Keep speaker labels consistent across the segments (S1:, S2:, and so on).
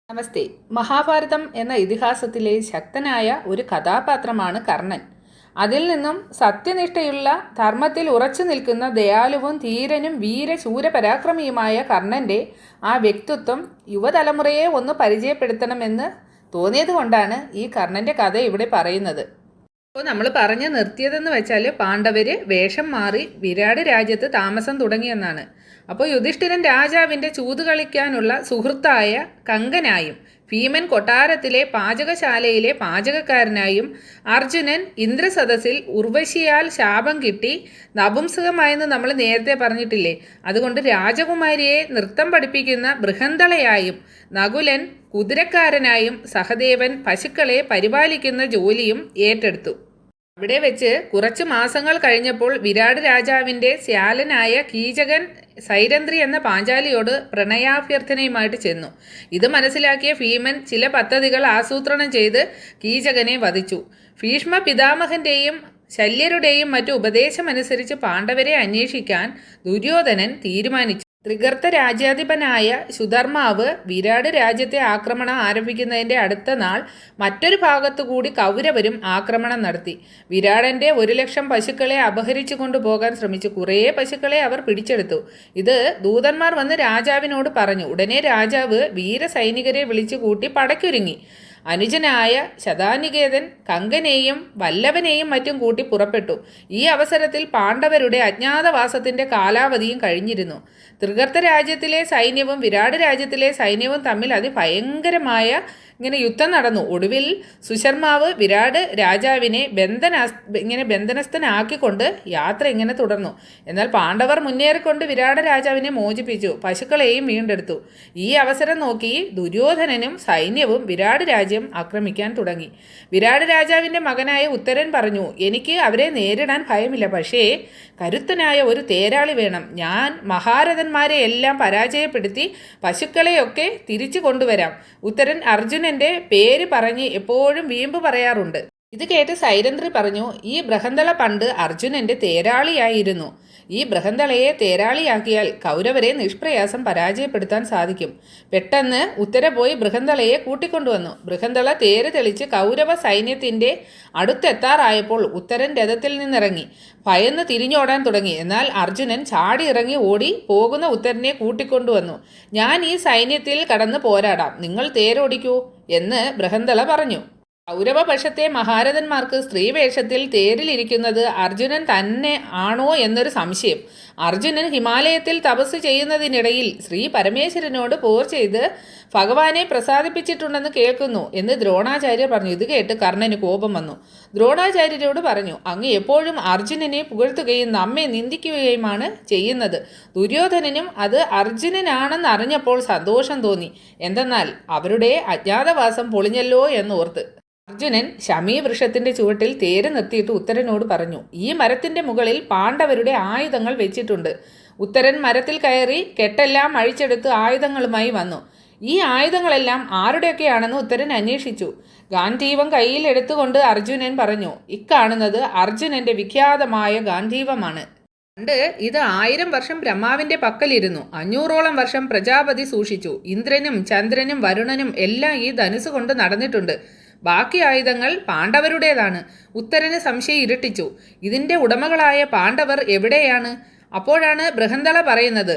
S1: നമസ്തേ. മഹാഭാരതം എന്ന ഇതിഹാസത്തിലെ ശക്തനായ ഒരു കഥാപാത്രമാണ് കർണൻ. അതിൽ നിന്നും സത്യനിഷ്ഠയുള്ള ധർമ്മത്തിൽ ഉറച്ചു നിൽക്കുന്ന ദയാലുവും ധീരനും വീരശൂരപരാക്രമിയുമായ കർണൻ്റെ ആ വ്യക്തിത്വം യുവതലമുറയെ ഒന്ന് പരിചയപ്പെടുത്തണമെന്ന് തോന്നിയതുകൊണ്ടാണ് ഈ കർണൻ്റെ കഥ ഇവിടെ പറയുന്നത്. അപ്പോൾ നമ്മൾ പറഞ്ഞു നിർത്തിയതെന്ന് വെച്ചാൽ പാണ്ഡവർ വേഷം മാറി വിരാട് രാജ്യത്ത് താമസം തുടങ്ങിയെന്നാണ്. അപ്പോൾ യുധിഷ്ഠിരൻ രാജാവിൻ്റെ ചൂത് കളിക്കാനുള്ള സുഹൃത്തായ കങ്കനായും ഭീമൻ കൊട്ടാരത്തിലെ പാചകശാലയിലെ പാചകക്കാരനായും അർജുനൻ ഇന്ദ്രസദസ്സിൽ ഉർവശിയാൽ ശാപം കിട്ടി നപുംസകമായെന്ന് നമ്മൾ നേരത്തെ പറഞ്ഞിട്ടില്ലേ, അതുകൊണ്ട് രാജകുമാരിയെ നൃത്തം പഠിപ്പിക്കുന്ന ബൃഹന്തളയായും നകുലൻ കുതിരക്കാരനായും സഹദേവൻ പശുക്കളെ പരിപാലിക്കുന്ന ജോലിയും ഏറ്റെടുത്തു. അവിടെ വെച്ച് കുറച്ച് മാസങ്ങൾ കഴിഞ്ഞപ്പോൾ വിരാട് രാജാവിൻ്റെ ശ്യാലനായ കീചകൻ സൈരന്ധ്രി എന്ന പാഞ്ചാലിയോട് പ്രണയാഭ്യർത്ഥനയുമായിട്ട് ചെന്നു. ഇത് മനസ്സിലാക്കിയ ഭീമൻ ചില പദ്ധതികൾ ആസൂത്രണം ചെയ്ത് കീചകനെ വധിച്ചു. ഭീഷ്മ പിതാമഹൻ്റെയും ശല്യരുടെയും മറ്റു ഉപദേശമനുസരിച്ച് പാണ്ഡവരെ അന്വേഷിക്കാൻ ദുര്യോധനൻ തീരുമാനിച്ചു. ത്രിഗർത്ത രാജ്യാധിപനായ സുധർമാവ് വിരാട് രാജ്യത്തെ ആക്രമണം ആരംഭിക്കുന്നതിൻ്റെ അടുത്ത നാൾ മറ്റൊരു ഭാഗത്തുകൂടി കൗരവരും ആക്രമണം നടത്തി. വിരാടൻ്റെ 1,00,000 പശുക്കളെ അപഹരിച്ചു കൊണ്ടുപോകാൻ ശ്രമിച്ചു. കുറേ പശുക്കളെ അവർ പിടിച്ചെടുത്തു. ഇത് ദൂതന്മാർ വന്ന് രാജാവിനോട് പറഞ്ഞു. ഉടനെ രാജാവ് വീരസൈനികരെ വിളിച്ചു കൂട്ടി പടയ്ക്കൊരുങ്ങി. അനുജനായ ശതാനികേതൻ കങ്കനെയും വല്ലവനെയും മറ്റും കൂട്ടി പുറപ്പെട്ടു. ഈ അവസരത്തിൽ പാണ്ഡവരുടെ അജ്ഞാതവാസത്തിൻ്റെ കാലാവധിയും കഴിഞ്ഞിരുന്നു. ത്രിഗർത്ത രാജ്യത്തിലെ സൈന്യവും വിരാട് രാജ്യത്തിലെ സൈന്യവും തമ്മിൽ അതിഭയങ്കരമായ യുദ്ധം നടന്നു. ഒടുവിൽ സുശർമാവ് വിരാട് രാജാവിനെ ബന്ധനസ്ഥനാക്കിക്കൊണ്ട് യാത്ര തുടർന്നു. എന്നാൽ പാണ്ഡവർ മുന്നേറിക്കൊണ്ട് വിരാട് രാജാവിനെ മോചിപ്പിച്ചു, പശുക്കളെയും വീണ്ടെടുത്തു. ഈ അവസരം നോക്കി ദുര്യോധനനും സൈന്യവും വിരാട് രാജ്യം ആക്രമിക്കാൻ തുടങ്ങി. വിരാട് രാജാവിൻ്റെ മകനായ ഉത്തരൻ പറഞ്ഞു, എനിക്ക് അവരെ നേരിടാൻ ഭയമില്ല, പക്ഷേ കരുത്തനായ ഒരു തേരാളി വേണം. ഞാൻ മഹാരഥന്മാരെ എല്ലാം പരാജയപ്പെടുത്തി പശുക്കളെയൊക്കെ തിരിച്ചു കൊണ്ടുവരാം. ഉത്തരൻ അർജുനൻ്റെ പേര് പറഞ്ഞ് എപ്പോഴും വീമ്പ് പറയാറുണ്ട്. ഇത് കേട്ട് സൈരന്ധ്രി പറഞ്ഞു, ഈ ബൃഹന്തള പണ്ട് അർജുനൻ്റെ തേരാളിയായിരുന്നു. ഈ ബൃഹന്തളയെ തേരാളിയാക്കിയാൽ കൗരവരെ നിഷ്പ്രയാസം പരാജയപ്പെടുത്താൻ സാധിക്കും. പെട്ടെന്ന് ഉത്തര പോയി ബൃഹന്തളയെ കൂട്ടിക്കൊണ്ടുവന്നു. ബൃഹന്തള തേര് തെളിച്ച് കൗരവ സൈന്യത്തിൻ്റെ അടുത്തെത്താറായപ്പോൾ ഉത്തരൻ രഥത്തിൽ നിന്നിറങ്ങി ഭയന്ന് തിരിഞ്ഞോടാൻ തുടങ്ങി. എന്നാൽ അർജുനൻ ചാടി ഇറങ്ങി ഓടി പോകുന്ന ഉത്തരനെ കൂട്ടിക്കൊണ്ടുവന്നു. ഞാൻ ഈ സൈന്യത്തിൽ കടന്ന് പോരാടാം, നിങ്ങൾ തേരോടിക്കൂ എന്ന് ബൃഹന്തള പറഞ്ഞു. കൗരവപക്ഷത്തെ മഹാരഥന്മാർക്ക് സ്ത്രീവേഷത്തിൽ തേരിലിരിക്കുന്നത് അർജുനൻ തന്നെ ആണോ എന്നൊരു സംശയം. അർജുനൻ ഹിമാലയത്തിൽ തപസ് ചെയ്യുന്നതിനിടയിൽ ശ്രീ പരമേശ്വരനോട് പോർ ചെയ്ത് ഭഗവാനെ പ്രസാദിപ്പിച്ചിട്ടുണ്ടെന്ന് കേൾക്കുന്നു എന്ന് ദ്രോണാചാര്യർ പറഞ്ഞു. ഇത് കേട്ട് കർണന് കോപം വന്നു. ദ്രോണാചാര്യരോട് പറഞ്ഞു, അങ്ങ് എപ്പോഴും അർജുനനെ പുകഴ്ത്തുകയും നമ്മെ നിന്ദിക്കുകയുമാണ് ചെയ്യുന്നത്. ദുര്യോധനനും അത് അർജുനനാണെന്ന് അറിഞ്ഞപ്പോൾ സന്തോഷം തോന്നി. എന്തെന്നാൽ അവരുടെ അജ്ഞാതവാസം പൊളിഞ്ഞല്ലോ എന്നോർത്ത്. അർജുനൻ ശമീ വൃക്ഷത്തിൻ്റെ ചുവട്ടിൽ തേര് നിർത്തിയിട്ട് ഉത്തരനോട് പറഞ്ഞു, ഈ മരത്തിൻ്റെ മുകളിൽ പാണ്ഡവരുടെ ആയുധങ്ങൾ വെച്ചിട്ടുണ്ട്. ഉത്തരൻ മരത്തിൽ കയറി കെട്ടെല്ലാം അഴിച്ചെടുത്ത് ആയുധങ്ങളുമായി വന്നു. ഈ ആയുധങ്ങളെല്ലാം ആരുടെയൊക്കെയാണെന്ന് ഉത്തരൻ അന്വേഷിച്ചു. ഗാന്ധീവം കയ്യിൽ എടുത്തുകൊണ്ട് അർജുനൻ പറഞ്ഞു, ഇക്കാണുന്നത് അർജുനൻ്റെ വിഖ്യാതമായ ഗാന്ധീവമാണ്. പണ്ട് ഇത് 1000 വർഷം ബ്രഹ്മാവിൻ്റെ പക്കലിരുന്നു. 500ഓളം വർഷം പ്രജാപതി സൂക്ഷിച്ചു. ഇന്ദ്രനും ചന്ദ്രനും വരുണനും എല്ലാം ഈ ധനുസ് കൊണ്ട് നടന്നിട്ടുണ്ട്. ബാക്കി ആയുധങ്ങൾ പാണ്ഡവരുടേതാണ്. ഉത്തരന് സംശയം ഇരട്ടിച്ചു. ഇതിൻ്റെ ഉടമകളായ പാണ്ഡവർ എവിടെയാണ്? അപ്പോഴാണ് ബൃഹന്തള പറയുന്നത്,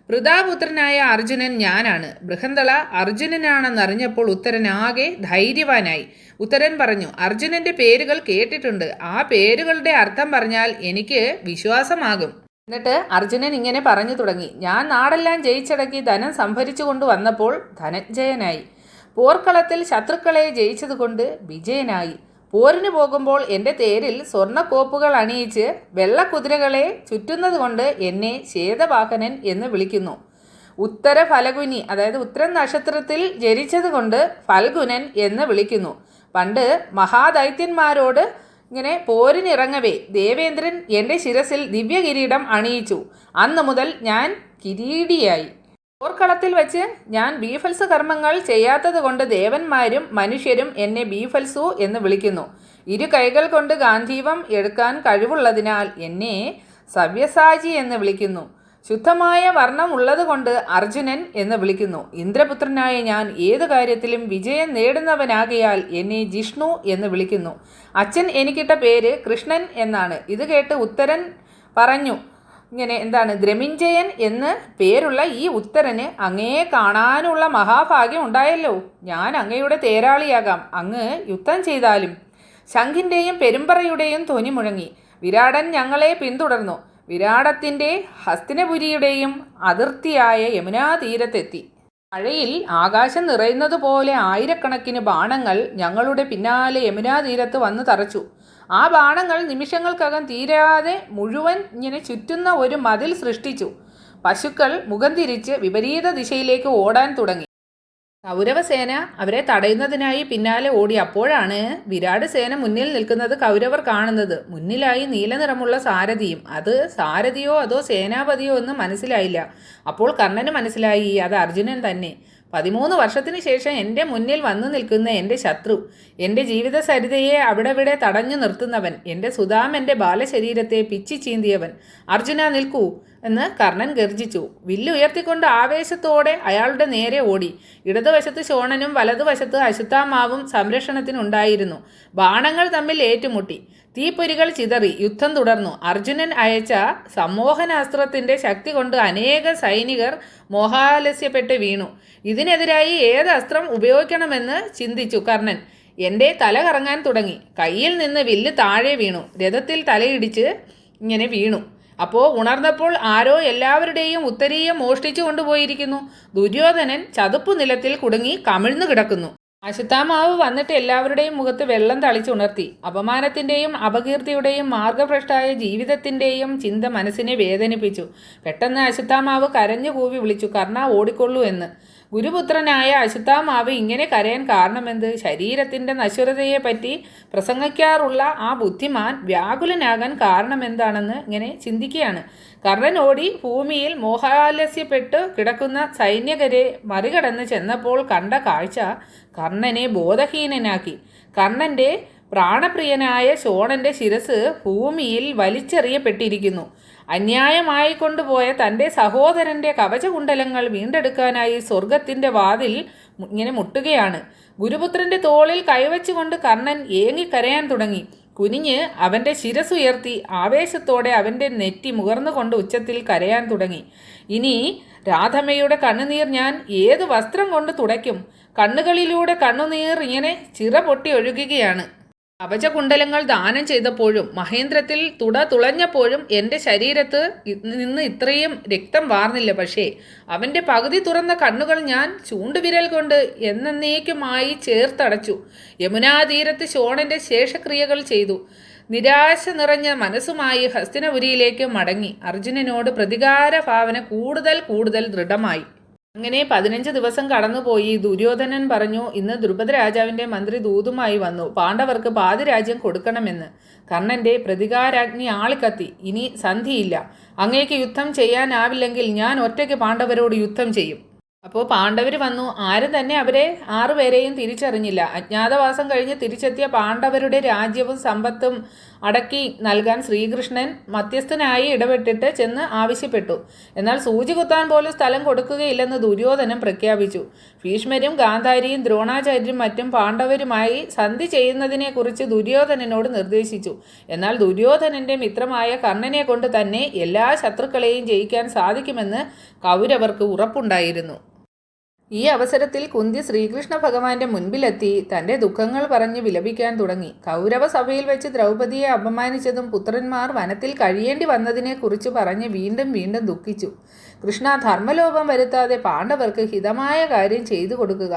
S1: പൃഥാപുത്രനായ അർജുനൻ ഞാനാണ്. ബൃഹന്തള അർജുനനാണെന്നറിഞ്ഞപ്പോൾ ഉത്തരൻ ആകെ ധൈര്യവാനായി. ഉത്തരൻ പറഞ്ഞു, അർജുനൻ്റെ പേരുകൾ കേട്ടിട്ടുണ്ട്. ആ പേരുകളുടെ അർത്ഥം പറഞ്ഞാൽ എനിക്ക് വിശ്വാസമാകും. എന്നിട്ട് അർജുനൻ ഇങ്ങനെ പറഞ്ഞു തുടങ്ങി, ഞാൻ നാടെല്ലാം ജയിച്ചടക്കി ധനം സംഭരിച്ചു കൊണ്ടുവന്നപ്പോൾ ധനഞ്ജയനായി. പോർക്കളത്തിൽ ശത്രുക്കളെ ജയിച്ചതുകൊണ്ട് വിജയനായി. പോരിന് പോകുമ്പോൾ എൻ്റെ തേരിൽ സ്വർണ്ണക്കോപ്പുകൾ അണിയിച്ച് വെള്ളക്കുതിരകളെ ചുറ്റുന്നതുകൊണ്ട് എന്നെ ശ്വേതവാഹനൻ എന്ന് വിളിക്കുന്നു. ഉത്തര ഫലഗുനി, അതായത് ഉത്തരൻ നക്ഷത്രത്തിൽ ജനിച്ചതുകൊണ്ട് ഫൽഗുനൻ എന്ന് വിളിക്കുന്നു. പണ്ട് മഹാദൈത്യന്മാരോട് പോരിനിറങ്ങവേ ദേവേന്ദ്രൻ എൻ്റെ ശിരസിൽ ദിവ്യകിരീടം അണിയിച്ചു. അന്നു മുതൽ ഞാൻ കിരീടിയായി. പോർക്കളത്തിൽ വെച്ച് ഞാൻ ബീഫൽസ് കർമ്മങ്ങൾ ചെയ്യാത്തത് കൊണ്ട് ദേവന്മാരും മനുഷ്യരും എന്നെ ബീഫൽസു എന്ന് വിളിക്കുന്നു. 2 കൈകൾ കൊണ്ട് ഗാന്ധീവം എടുക്കാൻ കഴിവുള്ളതിനാൽ എന്നെ സവ്യസാചി എന്ന് വിളിക്കുന്നു. ശുദ്ധമായ വർണ്ണം ഉള്ളതുകൊണ്ട് അർജുനൻ എന്ന് വിളിക്കുന്നു. ഇന്ദ്രപുത്രനായ ഞാൻ ഏതു കാര്യത്തിലും വിജയം നേടുന്നവനാകയാൽ എന്നെ ജിഷ്ണു എന്ന് വിളിക്കുന്നു. അച്ഛൻ എനിക്കിട്ട പേര് കൃഷ്ണൻ എന്നാണ്. ഇത് കേട്ട് ഉത്തരൻ പറഞ്ഞു, ഇങ്ങനെ ദ്രമിഞ്ജയൻ എന്ന് പേരുള്ള ഈ ഉത്തരന് അങ്ങയെ കാണാനുള്ള മഹാഭാഗ്യം ഉണ്ടായല്ലോ. ഞാൻ അങ്ങയുടെ തേരാളിയാകാം, അങ്ങ് യുദ്ധം ചെയ്താലും. ശംഖിൻ്റെയും പെരുമ്പറയുടെയും ധ്വനി മുഴങ്ങി. വിരാടൻ ഞങ്ങളെ പിന്തുടർന്നു. വിരാടത്തിൻ്റെ ഹസ്തിനപുരിയുടെയും അതിർത്തിയായ യമുനാതീരത്തെത്തി. മഴയിൽ ആകാശം നിറയുന്നത് പോലെ ആയിരക്കണക്കിന് ബാണങ്ങൾ ഞങ്ങളുടെ പിന്നാലെ യമുനാതീരത്ത് വന്ന് തറച്ചു. ആ ബാണങ്ങൾ നിമിഷങ്ങൾക്കകം തീരാതെ മുഴുവൻ ഇങ്ങനെ ചുറ്റുന്ന ഒരു മതിൽ സൃഷ്ടിച്ചു. പശുക്കൾ മുഖം തിരിച്ച് വിപരീത ദിശയിലേക്ക് ഓടാൻ തുടങ്ങി. കൗരവസേന അവരെ തടയുന്നതിനായി പിന്നാലെ ഓടി. അപ്പോഴാണ് വിരാട് സേന മുന്നിൽ നിൽക്കുന്നത് കൗരവർ കാണുന്നത്. മുന്നിലായി നീലനിറമുള്ള സാരഥിയും. അത് സാരഥിയോ അതോ സേനാപതിയോ എന്ന് മനസ്സിലായില്ല. അപ്പോൾ കർണന് മനസ്സിലായി അത് അർജുനൻ തന്നെ. 13 വർഷത്തിന് ശേഷം എൻ്റെ മുന്നിൽ വന്നു നിൽക്കുന്ന എൻ്റെ ശത്രു, എൻ്റെ ജീവിതസരിതയെ അവിടെവിടെ തടഞ്ഞു നിർത്തുന്നവൻ, എൻ്റെ സുധാമൻ്റെ ബാലശരീരത്തെ പിച്ചി ചീന്തിയവൻ. അർജുന നിൽക്കൂ എന്ന് കർണൻ ഗർജിച്ചു. വില്ലുയർത്തിക്കൊണ്ട് ആവേശത്തോടെ അയാളുടെ നേരെ ഓടി. ഇടതുവശത്ത് ശോണനും വലതുവശത്ത് അശ്വത്ഥാമാവും സംരക്ഷണത്തിനുണ്ടായിരുന്നു. ബാണങ്ങൾ തമ്മിൽ ഏറ്റുമുട്ടി. തീപ്പൊരികൾ ചിതറി. യുദ്ധം തുടർന്നു. അർജുനൻ അയച്ച സമ്മോഹനാസ്ത്രത്തിൻ്റെ ശക്തി കൊണ്ട് അനേക സൈനികർ മോഹാലസ്യപ്പെട്ട് വീണു. ഇതിനെതിരായി ഏത് അസ്ത്രം ഉപയോഗിക്കണമെന്ന് ചിന്തിച്ചു കർണൻ. എൻ്റെ തല കറങ്ങാൻ തുടങ്ങി. കയ്യിൽ നിന്ന് വില്ല് താഴെ വീണു. രഥത്തിൽ തലയിടിച്ച് ഇങ്ങനെ വീണു. അപ്പോൾ ഉണർന്നപ്പോൾ ആരോ എല്ലാവരുടെയും ഉത്തരീയം മോഷ്ടിച്ചു കൊണ്ടുപോയിരിക്കുന്നു. ദുര്യോധനൻ ചതുപ്പു നിലത്തിൽ കുടുങ്ങി കമിഴ്ന്നു കിടക്കുന്നു. അശ്വത്ഥാമാവ് വന്നിട്ട് എല്ലാവരുടെയും മുഖത്ത് വെള്ളം തളിച്ചുണർത്തി. അപമാനത്തിൻ്റെയും അപകീർത്തിയുടെയും മാർഗഭ്രഷ്ടായ ജീവിതത്തിൻ്റെയും ചിന്ത മനസ്സിനെ വേദനിപ്പിച്ചു. പെട്ടെന്ന് അശ്വത്ഥാമാവ് കരഞ്ഞു കൂവി വിളിച്ചു, കർണ ഓടിക്കൊള്ളൂ എന്ന്. ഗുരുപുത്രനായ അശ്വത്ഥാമാവ് ഇങ്ങനെ കരയാൻ കാരണമെന്ത്? ശരീരത്തിൻ്റെ നശ്വരതയെപ്പറ്റി പ്രസംഗിക്കാറുള്ള ആ ബുദ്ധിമാൻ വ്യാകുലനാകാൻ കാരണമെന്താണെന്ന് ഇങ്ങനെ ചിന്തിക്കുകയാണ്. കർണൻ ഓടി ഭൂമിയിൽ മോഹാലസ്യപ്പെട്ട് കിടക്കുന്ന സൈനികരെ മറികടന്ന് ചെന്നപ്പോൾ കണ്ട കാഴ്ച കർണനെ ബോധഹീനനാക്കി. കർണൻ്റെ പ്രാണപ്രിയനായ ശോണൻ്റെ ശിരസ് ഭൂമിയിൽ വലിച്ചെറിയപ്പെട്ടിരിക്കുന്നു. അന്യായമായി കൊണ്ടുപോയ തൻ്റെ സഹോദരൻ്റെ കവചകുണ്ടലങ്ങൾ വീണ്ടെടുക്കാനായി സ്വർഗത്തിൻ്റെ വാതിൽ ഇങ്ങനെ മുട്ടുകയാണ്. ഗുരുപുത്രൻ്റെ തോളിൽ കൈവച്ചുകൊണ്ട് കർണൻ ഏങ്ങിക്കരയാൻ തുടങ്ങി. കുനിഞ്ഞ് അവൻ്റെ ശിരസുയർത്തി ആവേശത്തോടെ അവൻ്റെ നെറ്റി മുകർന്നുകൊണ്ട് ഉച്ചത്തിൽ കരയാൻ തുടങ്ങി. ഇനി രാധമ്മയുടെ കണ്ണുനീർ ഞാൻ ഏത് വസ്ത്രം കൊണ്ട് തുടയ്ക്കും? കണ്ണുകളിലൂടെ കണ്ണുനീർ ഇങ്ങനെ ചിറ പൊട്ടി ഒഴുകുകയാണ്. കവചകുണ്ടലങ്ങൾ ദാനം ചെയ്തപ്പോഴും മഹേന്ദ്രത്തിൽ തുളഞ്ഞപ്പോഴും എൻ്റെ ശരീരത്ത് നിന്ന് ഇത്രയും രക്തം വാർന്നില്ല. പക്ഷേ അവൻ്റെ പകുതി തുറന്ന കണ്ണുകൾ ഞാൻ ചൂണ്ടുവിരൽ കൊണ്ട് എന്നേക്കുമായി ചേർത്തടച്ചു. യമുനാതീരത്ത് ശോണൻ്റെ ശേഷക്രിയകൾ ചെയ്തു. നിരാശ നിറഞ്ഞ മനസ്സുമായി ഹസ്തിനപുരിയിലേക്ക് മടങ്ങി. അർജുനനോട് പ്രതികാര ഭാവന കൂടുതൽ ദൃഢമായി. അങ്ങനെ 15 ദിവസം കടന്നുപോയി. ദുര്യോധനൻ പറഞ്ഞു, ഇന്ന് ദ്രുപദ രാജാവിൻ്റെ മന്ത്രി ദൂതുമായി വന്നു, പാണ്ഡവർക്ക് പാതി രാജ്യം കൊടുക്കണമെന്ന്. കർണൻ്റെ പ്രതികാരാഗ്നി ആളിക്കത്തി. ഇനി സന്ധിയില്ല. അങ്ങേക്ക് യുദ്ധം ചെയ്യാനാവില്ലെങ്കിൽ ഞാൻ ഒറ്റയ്ക്ക് പാണ്ഡവരോട് യുദ്ധം ചെയ്യും. അപ്പോൾ പാണ്ഡവർ വന്നു. ആരും തന്നെ അവരെ 6 പേരെയും തിരിച്ചറിഞ്ഞില്ല. അജ്ഞാതവാസം കഴിഞ്ഞ് തിരിച്ചെത്തിയ പാണ്ഡവരുടെ രാജ്യവും സമ്പത്തും അടക്കി നൽകാൻ ശ്രീകൃഷ്ണൻ മധ്യസ്ഥനായി ഇടപെട്ടിട്ട് ചെന്ന് ആവശ്യപ്പെട്ടു. എന്നാൽ സൂചി കുത്താൻ പോലും സ്ഥലം കൊടുക്കുകയില്ലെന്ന് ദുര്യോധനൻ പ്രഖ്യാപിച്ചു. ഭീഷ്മരും ഗാന്ധാരിയും ദ്രോണാചാര്യരും മറ്റും പാണ്ഡവരുമായി സന്ധി ചെയ്യുന്നതിനെക്കുറിച്ച് ദുര്യോധനനോട് നിർദ്ദേശിച്ചു. എന്നാൽ ദുര്യോധനൻ്റെ മിത്രമായ കർണനെ കൊണ്ട് തന്നെ എല്ലാ ശത്രുക്കളെയും ജയിക്കാൻ സാധിക്കുമെന്ന് കൗരവർക്ക് ഉറപ്പുണ്ടായിരുന്നു. ഈ അവസരത്തിൽ കുന്തി ശ്രീകൃഷ്ണ ഭഗവാന്റെ മുൻപിലെത്തി തൻ്റെ ദുഃഖങ്ങൾ പറഞ്ഞ് വിലപിക്കാൻ തുടങ്ങി. കൗരവ സഭയിൽ വെച്ച് ദ്രൗപദിയെ അപമാനിച്ചതും പുത്രന്മാർ വനത്തിൽ കഴിയേണ്ടി വന്നതിനെക്കുറിച്ച് പറഞ്ഞ് വീണ്ടും ദുഃഖിച്ചു. കൃഷ്ണ, ധർമ്മലോപം വരുത്താതെ പാണ്ഡവർക്ക് ഹിതമായ കാര്യം ചെയ്തു കൊടുക്കുക.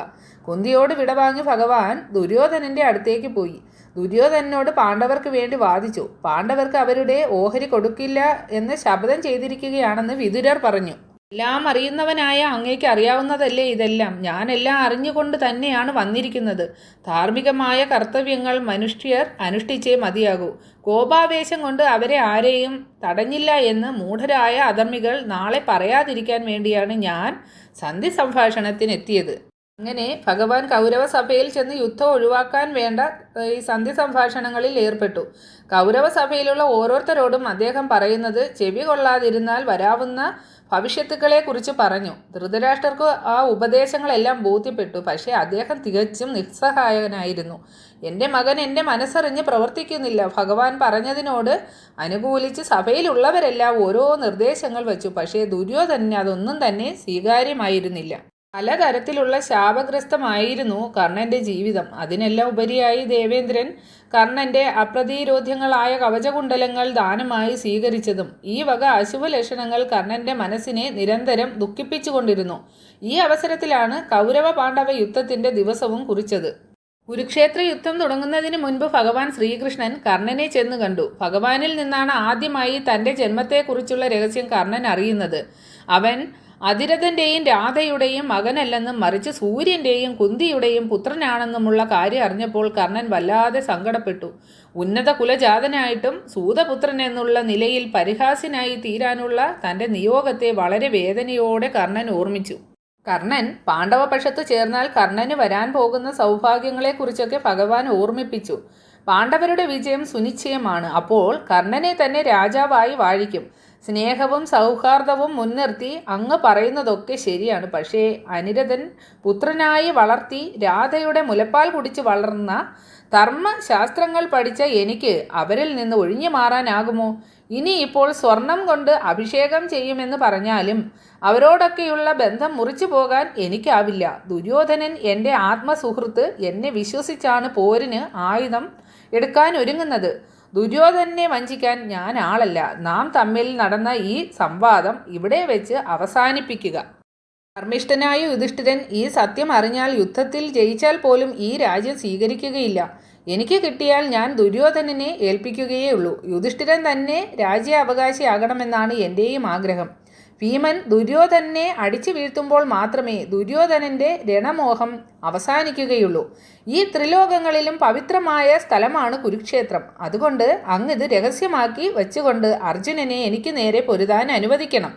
S1: കുന്തിയോട് വിടവാങ്ങി ഭഗവാൻ ദുര്യോധനൻ്റെ അടുത്തേക്ക് പോയി. ദുര്യോധനനോട് പാണ്ഡവർക്ക് വേണ്ടി വാദിച്ചു. പാണ്ഡവർക്ക് അവരുടെ ഓഹരി കൊടുക്കില്ല എന്ന് ശപഥം ചെയ്തിരിക്കുകയാണെന്ന് വിതുരർ പറഞ്ഞു. എല്ലാം അറിയുന്നവനായ അങ്ങേക്ക് അറിയാവുന്നതല്ലേ ഇതെല്ലാം? ഞാനെല്ലാം അറിഞ്ഞുകൊണ്ട് തന്നെയാണ് വന്നിരിക്കുന്നത്. ധാർമ്മികമായ കർത്തവ്യങ്ങൾ മനുഷ്യർ അനുഷ്ഠിച്ചേ മതിയാകൂ. കോപാവേശം കൊണ്ട് അവരെ ആരെയും തടഞ്ഞില്ല എന്ന് മൂഢരായ അധർമ്മികൾ നാളെ പറയാതിരിക്കാൻ വേണ്ടിയാണ് ഞാൻ സന്ധി സംഭാഷണത്തിനെത്തിയത്. അങ്ങനെ ഭഗവാൻ കൗരവ സഭയിൽ ചെന്ന് യുദ്ധം ഒഴിവാക്കാൻ വേണ്ട ഈ സന്ധി സംഭാഷണങ്ങളിൽ ഏർപ്പെട്ടു. കൗരവ സഭയിലുള്ള ഓരോരുത്തരോടും അദ്ദേഹം പറയുന്നത് ചെവി കൊള്ളാതിരുന്നാൽ വരാവുന്ന ഭവിഷ്യത്തുക്കളെക്കുറിച്ച് പറഞ്ഞു. ധൃതരാഷ്ട്രർക്ക് ആ ഉപദേശങ്ങളെല്ലാം ബോധ്യപ്പെട്ടു. പക്ഷേ അദ്ദേഹം തികച്ചും നിസ്സഹായനായിരുന്നു. എൻ്റെ മകൻ എൻ്റെ മനസ്സറിഞ്ഞ് പ്രവർത്തിക്കുന്നില്ല. ഭഗവാൻ പറഞ്ഞതിനോട് അനുകൂലിച്ച് സഭയിലുള്ളവരെല്ലാം ഓരോ നിർദ്ദേശങ്ങൾ വച്ചു. പക്ഷേ ദുര്യോധനന് അതൊന്നും തന്നെ സ്വീകാര്യമായിരുന്നില്ല. പലതരത്തിലുള്ള ശാപഗ്രസ്തമായിരുന്നു കർണൻ്റെ ജീവിതം. അതിനെല്ലാം ഉപരിയായി ദേവേന്ദ്രൻ കർണൻ്റെ അപ്രതിരോധ്യങ്ങളായ കവചകുണ്ടലങ്ങൾ ദാനമായി സ്വീകരിച്ചതും ഈ വക അശുഭലക്ഷണങ്ങൾ കർണൻ്റെ മനസ്സിനെ നിരന്തരം ദുഃഖിപ്പിച്ചുകൊണ്ടിരുന്നു. ഈ അവസരത്തിലാണ് കൗരവ പാണ്ഡവ യുദ്ധത്തിൻ്റെ ദിവസവും കുറിച്ചത്. കുരുക്ഷേത്ര യുദ്ധം തുടങ്ങുന്നതിന് മുൻപ് ഭഗവാൻ ശ്രീകൃഷ്ണൻ കർണനെ ചെന്ന് കണ്ടു. ഭഗവാനിൽ നിന്നാണ് ആദ്യമായി തൻ്റെ ജന്മത്തെക്കുറിച്ചുള്ള രഹസ്യം കർണൻ അറിയുന്നത്. അവൻ അതിരഥൻ്റെയും രാധയുടെയും മകനല്ലെന്നും മറിച്ച് സൂര്യൻ്റെയും കുന്തിയുടെയും പുത്രനാണെന്നുമുള്ള കാര്യം അറിഞ്ഞപ്പോൾ കർണൻ വല്ലാതെ സങ്കടപ്പെട്ടു. ഉന്നത കുലജാതനായിട്ടും സൂതപുത്രൻ എന്നുള്ള നിലയിൽ പരിഹാസ്യനായി തീരാനുള്ള തൻ്റെ നിയോഗത്തെ വളരെ വേദനയോടെ കർണൻ ഓർമ്മിച്ചു. കർണൻ പാണ്ഡവപക്ഷത്ത് ചേർന്നാൽ കർണന് വരാൻ പോകുന്ന സൗഭാഗ്യങ്ങളെക്കുറിച്ചൊക്കെ ഭഗവാൻ ഓർമ്മിപ്പിച്ചു. പാണ്ഡവരുടെ വിജയം സുനിശ്ചയമാണ്. അപ്പോൾ കർണനെ തന്നെ രാജാവായി വാഴിക്കും. സ്നേഹവും സൗഹാർദ്ദവും മുൻനിർത്തി അങ്ങ് പറയുന്നതൊക്കെ ശരിയാണ്. പക്ഷേ അനിരഥൻ പുത്രനായി വളർത്തി രാധയുടെ മുലപ്പാൽ കുടിച്ച് വളർന്ന ധർമ്മശാസ്ത്രങ്ങൾ പഠിച്ച എനിക്ക് അവരിൽ നിന്ന് ഒഴിഞ്ഞു മാറാനാകുമോ? ഇനി ഇപ്പോൾ സ്വർണം കൊണ്ട് അഭിഷേകം ചെയ്യുമെന്ന് പറഞ്ഞാലും അവരോടൊക്കെയുള്ള ബന്ധം മുറിച്ചു പോകാൻ എനിക്കാവില്ല. ദുര്യോധനൻ എൻ്റെ ആത്മസുഹൃത്ത്. എന്നെ വിശ്വസിച്ചാണ് പോരിന് ആയുധം എടുക്കാൻ ഒരുങ്ങുന്നത്. ദുര്യോധനനെ വഞ്ചിക്കാൻ ഞാൻ ആളല്ല. നാം തമ്മിൽ നടന്ന ഈ സംവാദം ഇവിടെ വെച്ച് അവസാനിപ്പിക്കുക. ധർമ്മിഷ്ഠനായ യുധിഷ്ഠിരൻ ഈ സത്യം അറിഞ്ഞാൽ യുദ്ധത്തിൽ ജയിച്ചാൽ പോലും ഈ രാജ്യം സ്വീകരിക്കുകയില്ല. എനിക്ക് കിട്ടിയാൽ ഞാൻ ദുര്യോധനനെ ഏൽപ്പിക്കുകയേ ഉള്ളൂ. യുധിഷ്ഠിരൻ തന്നെ രാജ്യാവകാശിയാകണമെന്നാണ് എൻ്റെയും ആഗ്രഹം. ഭീമൻ ദുര്യോധനനെ അടിച്ചു വീഴ്ത്തുമ്പോൾ മാത്രമേ ദുര്യോധനൻ്റെ രണമോഹം അവസാനിക്കുകയുള്ളൂ. ഈ ത്രിലോകങ്ങളിലും പവിത്രമായ സ്ഥലമാണ് കുരുക്ഷേത്രം. അതുകൊണ്ട് അങ്ങിത് രഹസ്യമാക്കി വച്ചുകൊണ്ട് അർജുനനെ എനിക്ക് നേരെ പൊരുതാൻ അനുവദിക്കണം.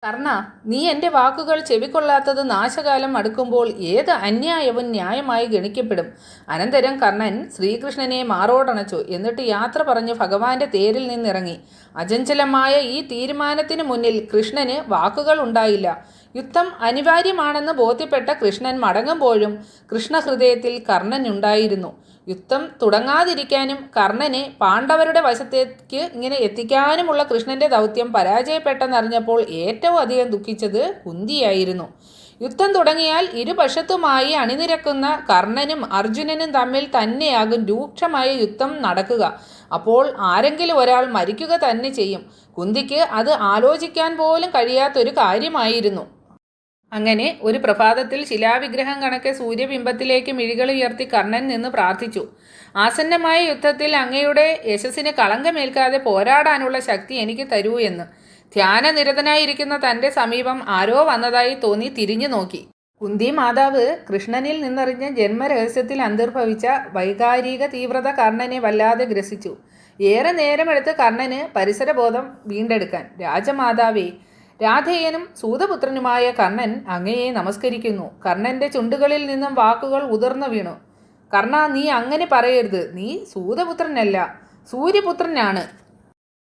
S1: കർണ, നീ എൻ്റെ വാക്കുകൾ ചെവിക്കൊള്ളാത്തത് നാശകാലം അടുക്കുമ്പോൾ ഏത് അന്യായവും ന്യായമായി ഗണിക്കപ്പെടും. അനന്തരം കർണൻ ശ്രീകൃഷ്ണനെ മാറോടണച്ചു. എന്നിട്ട് യാത്ര പറഞ്ഞ് ഭഗവാന്റെ തേരിൽ നിന്നിറങ്ങി. അചഞ്ചലമായ ഈ തീരുമാനത്തിന് മുന്നിൽ കൃഷ്ണന് വാക്കുകൾ ഉണ്ടായില്ല. യുദ്ധം അനിവാര്യമാണെന്ന് ബോധ്യപ്പെട്ട കൃഷ്ണൻ മടങ്ങുമ്പോഴും കൃഷ്ണഹൃദയത്തിൽ കർണനുണ്ടായിരുന്നു. യുദ്ധം തുടങ്ങാതിരിക്കാനും കർണനെ പാണ്ഡവരുടെ വശത്തേക്ക് ഇങ്ങനെ എത്തിക്കാനുമുള്ള കൃഷ്ണൻ്റെ ദൗത്യം പരാജയപ്പെട്ടെന്നറിഞ്ഞപ്പോൾ ഏറ്റവും അധികം ദുഃഖിച്ചത് കുന്തിയായിരുന്നു. യുദ്ധം തുടങ്ങിയാൽ ഇരുപക്ഷത്തുമായി അണിനിരക്കുന്ന കർണനും അർജുനനും തമ്മിൽ തന്നെയാകും രൂക്ഷമായ യുദ്ധം നടക്കുക. അപ്പോൾ ആരെങ്കിലും ഒരാൾ മരിക്കുക തന്നെ ചെയ്യും. കുന്തിക്ക് അത് ആലോചിക്കാൻ പോലും കഴിയാത്തൊരു കാര്യമായിരുന്നു. അങ്ങനെ ഒരു പ്രഭാതത്തിൽ ശിലാവിഗ്രഹം കണക്കെ സൂര്യബിംബത്തിലേക്ക് മിഴികളുയർത്തി കർണൻ നിന്ന് പ്രാർത്ഥിച്ചു. ആസന്നമായ യുദ്ധത്തിൽ അങ്ങയുടെ യശസ്സിന് കളങ്കമേൽക്കാതെ പോരാടാനുള്ള ശക്തി എനിക്ക് തരൂ എന്ന്. ധ്യാനനിരതനായിരിക്കുന്ന തൻ്റെ സമീപം ആരോ വന്നതായി തോന്നി തിരിഞ്ഞു നോക്കി. കുന്തി മാതാവ് കൃഷ്ണനിൽ നിന്നറിഞ്ഞ ജന്മരഹസ്യത്തിൽ അന്തർഭവിച്ച വൈകാരിക തീവ്രത കർണനെ വല്ലാതെ ഗ്രസിച്ചു. ഏറെ നേരമെടുത്ത് കർണന് പരിസരബോധം വീണ്ടെടുക്കാൻ. രാജമാതാവേ, രാധേയനും സൂതപുത്രനുമായ കർണൻ അങ്ങയെ നമസ്കരിക്കുന്നു. കർണൻ്റെ ചുണ്ടുകളിൽ നിന്നും വാക്കുകൾ ഉതിർന്നു വീണു. കർണ, നീ അങ്ങനെ പറയരുത്. നീ സൂതപുത്രനല്ല, സൂര്യപുത്രനാണ്.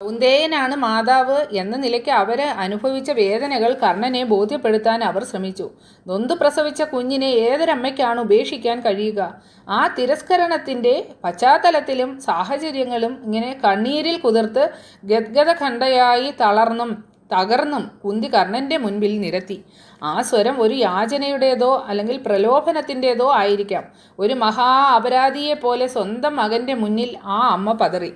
S1: കൗന്ദേയനാണ് മാതാവ് എന്ന നിലയ്ക്ക് അവര് അനുഭവിച്ച വേദനകൾ കർണനെ ബോധ്യപ്പെടുത്താൻ അവർ ശ്രമിച്ചു. നൊന്തു പ്രസവിച്ച കുഞ്ഞിനെ ഏതൊരമ്മയ്ക്കാണ് ഉപേക്ഷിക്കാൻ കഴിയുക? ആ തിരസ്കരണത്തിൻ്റെ പശ്ചാത്തലത്തിലും സാഹചര്യങ്ങളും ഇങ്ങനെ കണ്ണീരിൽ കുതിർത്ത് ഗദ്ഗദഖണ്ഡയായി തകർന്നും കുന്തി കർണൻ്റെ മുൻപിൽ നിരത്തി. ആ സ്വരം ഒരു യാചനയുടേതോ അല്ലെങ്കിൽ പ്രലോഭനത്തിൻ്റെതോ ആയിരിക്കാം. ഒരു മഹാ അപരാധിയെപ്പോലെ സ്വന്തം മകൻ്റെ മുന്നിൽ ആ അമ്മ പതറി.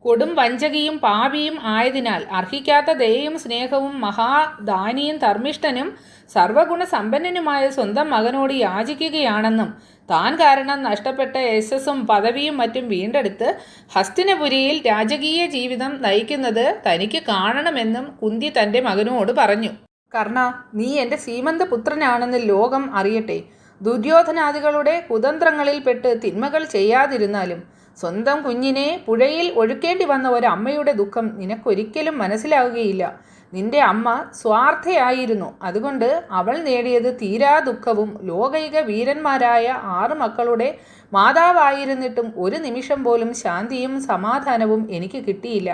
S1: കൊടും വഞ്ചകിയും പാപിയും ആയതിനാൽ അർഹിക്കാത്ത ദയയും സ്നേഹവും മഹാദാനിയും ധർമ്മിഷ്ഠനും സർവഗുണസമ്പന്നനുമായ സ്വന്തം മകനോട് യാചിക്കുകയാണെന്നും താൻ കാരണം നഷ്ടപ്പെട്ട യശസ്സും പദവിയും മറ്റും വീണ്ടെടുത്ത് ഹസ്തിനപുരിയിൽ രാജകീയ ജീവിതം നയിക്കുന്നത് തനിക്ക് കാണണമെന്നും കുന്തി തൻ്റെ മകനോട് പറഞ്ഞു. കർണ, നീ എൻ്റെ സീമന്തപുത്രനാണെന്ന് ലോകം അറിയട്ടെ. ദുര്യോധനാദികളുടെ കുതന്ത്രങ്ങളിൽപ്പെട്ട് തിന്മകൾ ചെയ്യാതിരുന്നാലും സ്വന്തം കുഞ്ഞിനെ പുഴയിൽ ഒഴുക്കേണ്ടി വന്ന ഒരമ്മയുടെ ദുഃഖം നിനക്കൊരിക്കലും മനസ്സിലാവുകയില്ല. നിന്റെ അമ്മ സ്വാർത്ഥയായിരുന്നു. അതുകൊണ്ട് അവൾ നേടിയത് തീരാ ദുഃഖവും. ലോകൈക വീരന്മാരായ 6 മക്കളുടെ മാതാവായിരുന്നിട്ടും ഒരു നിമിഷം പോലും ശാന്തിയും സമാധാനവും എനിക്ക് കിട്ടിയില്ല.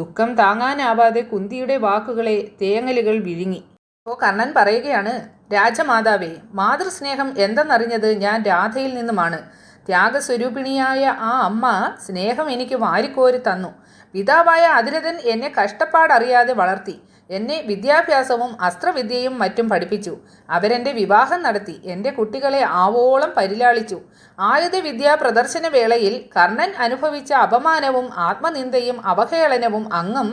S1: ദുഃഖം താങ്ങാനാവാതെ കുന്തിയുടെ വാക്കുകളെ തേങ്ങലുകൾ വിഴുങ്ങി. അപ്പോൾ കർണൻ പറയുകയാണ്, രാജമാതാവേ, മാതൃസ്നേഹം എന്തെന്നറിഞ്ഞത് ഞാൻ രാധയിൽ നിന്നുമാണ്. ത്യാഗസ്വരൂപിണിയായ ആ അമ്മ സ്നേഹം എനിക്ക് വാരിക്കോരി തന്നു. പിതാവായ അതിരഥൻ എന്നെ കഷ്ടപ്പാടറിയാതെ വളർത്തി. എന്നെ വിദ്യാഭ്യാസവും അസ്ത്രവിദ്യയും മറ്റും പഠിപ്പിച്ചു. അവരെൻ്റെ വിവാഹം നടത്തി. എൻ്റെ കുട്ടികളെ ആവോളം പരിലാളിച്ചു. ആയുധവിദ്യാ പ്രദർശന വേളയിൽ കർണൻ അനുഭവിച്ച അപമാനവും ആത്മനിന്ദയും അവഹേളനവും അങ്ങും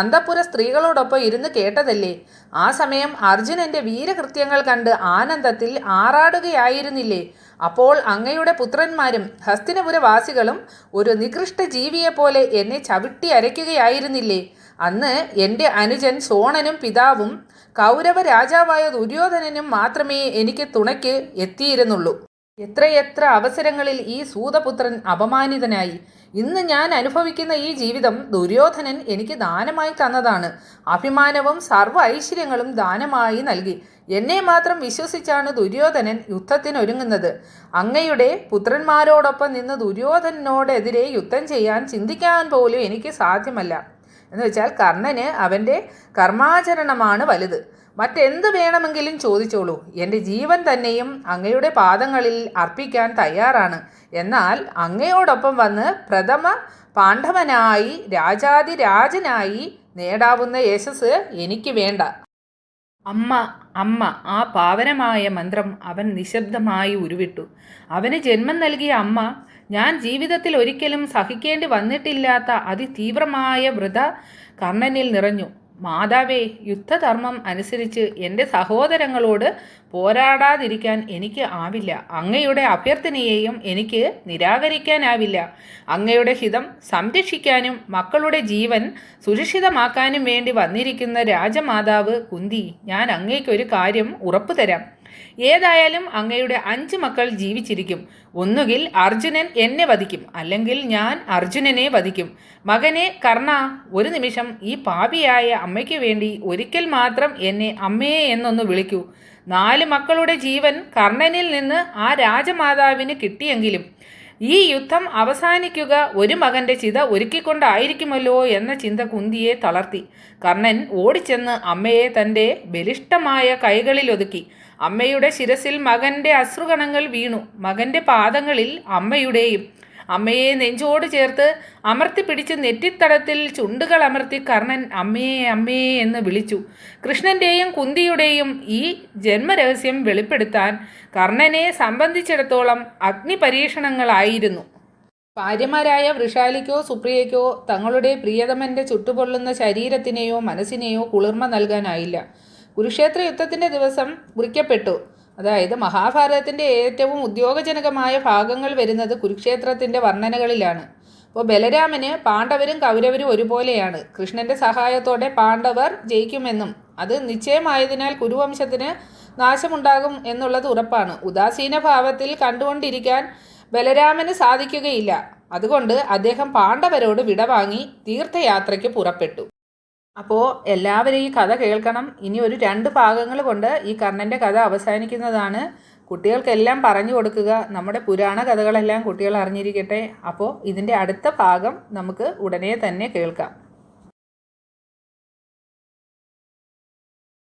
S1: അന്തഃപുര സ്ത്രീകളോടൊപ്പം ഇരുന്ന് കേട്ടതല്ലേ. ആ സമയം അർജുനൻ്റെ വീരകൃത്യങ്ങൾ കണ്ട് ആനന്ദത്തിൽ ആറാടുകയായിരുന്നില്ലേ. അപ്പോൾ അങ്ങയുടെ പുത്രന്മാരും ഹസ്തിനപുരവാസികളും ഒരു നികൃഷ്ട ജീവിയെപ്പോലെ എന്നെ ചവിട്ടി അരയ്ക്കുകയായിരുന്നില്ലേ. അന്ന് എൻ്റെ അനുജൻ ശോണനും പിതാവും കൗരവ രാജാവായ ദുര്യോധനനും മാത്രമേ എനിക്ക് തുണയ്ക്ക് എത്തിയിരുന്നുള്ളൂ. എത്രയെത്ര അവസരങ്ങളിൽ ഈ സൂതപുത്രൻ അപമാനിതനായി. ഇന്ന് ഞാൻ അനുഭവിക്കുന്ന ഈ ജീവിതം ദുര്യോധനൻ എനിക്ക് ദാനമായി തന്നതാണ്. അഭിമാനവും സർവ്വ ഐശ്വര്യങ്ങളും ദാനമായി നൽകി. എന്നെ മാത്രം വിശ്വസിച്ചാണ് ദുര്യോധനൻ യുദ്ധത്തിനൊരുങ്ങുന്നത്. അങ്ങയുടെ പുത്രന്മാരോടൊപ്പം നിന്ന് ദുര്യോധനോടെതിരെ യുദ്ധം ചെയ്യാൻ ചിന്തിക്കാൻ പോലും എനിക്ക് സാധ്യമല്ല. എന്ന് വെച്ചാൽ കർണന് അവൻ്റെ കർമാചരണമാണ് വലുത്. മറ്റെന്ത് വേണമെങ്കിലും ചോദിച്ചോളൂ, എൻ്റെ ജീവൻ തന്നെയും അങ്ങയുടെ പാദങ്ങളിൽ അർപ്പിക്കാൻ തയ്യാറാണ്. എന്നാൽ അങ്ങയോടൊപ്പം വന്ന് പ്രഥമ പാണ്ഡവനായി രാജാതിരാജനായി നേടാവുന്ന യശസ് എനിക്ക് വേണ്ട. അമ്മ അമ്മ ആ പാവനമായ മന്ത്രം അവൻ നിശബ്ദമായി ഉരുവിട്ടു. അവന് ജന്മം നൽകിയ അമ്മ, ഞാൻ ജീവിതത്തിൽ ഒരിക്കലും സഹിക്കേണ്ടി വന്നിട്ടില്ലാത്ത അതിതീവ്രമായ വ്രത കർണനിൽ നിറഞ്ഞു. മാതാവേ, യുദ്ധധർമ്മം അനുസരിച്ച് എൻ്റെ സഹോദരങ്ങളോട് പോരാടാതിരിക്കാൻ എനിക്ക് ആവില്ല. അങ്ങയുടെ അഭ്യർത്ഥനയെയും എനിക്ക് നിരാകരിക്കാനാവില്ല. അങ്ങയുടെ ഹിതം സംരക്ഷിക്കാനും മക്കളുടെ ജീവൻ സുരക്ഷിതമാക്കാനും വേണ്ടി വന്നിരിക്കുന്ന രാജമാതാവ് കുന്തി, ഞാൻ അങ്ങേക്കൊരു കാര്യം ഉറപ്പു തരാം. ഏതായാലും അങ്ങയുടെ 5 മക്കൾ ജീവിച്ചിരിക്കും. ഒന്നുകിൽ അർജുനൻ എന്നെ വധിക്കും, അല്ലെങ്കിൽ ഞാൻ അർജുനനെ വധിക്കും. മകനെ കർണ, ഒരു നിമിഷം ഈ പാപിയായ അമ്മയ്ക്ക് വേണ്ടി ഒരിക്കൽ മാത്രം എന്നെ അമ്മേ എന്നൊന്ന് വിളിക്കൂ. 4 മക്കളുടെ ജീവൻ കർണനിൽ നിന്ന് ആ രാജമാതാവിന് കിട്ടിയെങ്കിലും ഈ യുദ്ധം അവസാനിക്കുക ഒരു മകൻ്റെ ചിത ഒരുക്കിക്കൊണ്ടായിരിക്കുമല്ലോ എന്ന ചിന്ത കുന്തിയെ തളർത്തി. കർണൻ ഓടിച്ചെന്ന് അമ്മയെ തൻ്റെ ബലിഷ്ഠമായ കൈകളിലൊതുക്കി. അമ്മയുടെ ശിരസിൽ മകൻ്റെ അശ്രുകണങ്ങൾ വീണു. മകൻ്റെ പാദങ്ങളിൽ അമ്മയുടെയും. അമ്മയെ നെഞ്ചോട് ചേർത്ത് അമർത്തിപ്പിടിച്ച് നെറ്റിത്തടത്തിൽ ചുണ്ടുകൾ അമർത്തി കർണൻ അമ്മേ അമ്മേ എന്ന് വിളിച്ചു. കൃഷ്ണൻ്റെയും കുന്തിയുടെയും ഈ ജന്മരഹസ്യം വെളിപ്പെടുത്താൻ കർണനെ സംബന്ധിച്ചിടത്തോളം അഗ്നിപരീക്ഷണങ്ങളായിരുന്നു. ഭാര്യമാരായ വൃഷാലിക്കോ സുപ്രിയയ്ക്കോ തങ്ങളുടെ പ്രിയതമൻ്റെ ചുട്ടുപൊള്ളുന്ന ശരീരത്തിനെയോ മനസ്സിനെയോ കുളിർമ നൽകാനായില്ല. കുരുക്ഷേത്ര യുദ്ധത്തിൻ്റെ ദിവസം കുറിക്കപ്പെട്ടു. അതായത് മഹാഭാരതത്തിൻ്റെ ഏറ്റവും ഉദ്യോഗജനകമായ ഭാഗങ്ങൾ വരുന്നത് കുരുക്ഷേത്രത്തിൻ്റെ വർണ്ണനകളിലാണ്. അപ്പോൾ ബലരാമന് പാണ്ഡവരും കൗരവരും ഒരുപോലെയാണ്. കൃഷ്ണൻ്റെ സഹായത്തോടെ പാണ്ഡവർ ജയിക്കുമെന്നും അത് നിശ്ചയമായതിനാൽ കുരുവംശത്തിന് നാശമുണ്ടാകും എന്നുള്ളത് ഉറപ്പാണ്. ഉദാസീന ഭാവത്തിൽ കണ്ടുകൊണ്ടിരിക്കാൻ ബലരാമന് സാധിക്കുകയില്ല. അതുകൊണ്ട് അദ്ദേഹം പാണ്ഡവരോട് വിടവാങ്ങി തീർത്ഥയാത്രയ്ക്ക് പുറപ്പെട്ടു. അപ്പോൾ എല്ലാവരും ഈ കഥ കേൾക്കണം. ഇനി ഒരു 2 ഭാഗങ്ങൾ കൊണ്ട് ഈ കർണൻ്റെ കഥ അവസാനിക്കുന്നതാണ്. കുട്ടികൾക്കെല്ലാം പറഞ്ഞു കൊടുക്കുക. നമ്മുടെ പുരാണ കഥകളെല്ലാം കുട്ടികൾ അറിഞ്ഞിരിക്കട്ടെ. അപ്പോൾ ഇതിൻ്റെ അടുത്ത ഭാഗം നമുക്ക് ഉടനെ തന്നെ കേൾക്കാം.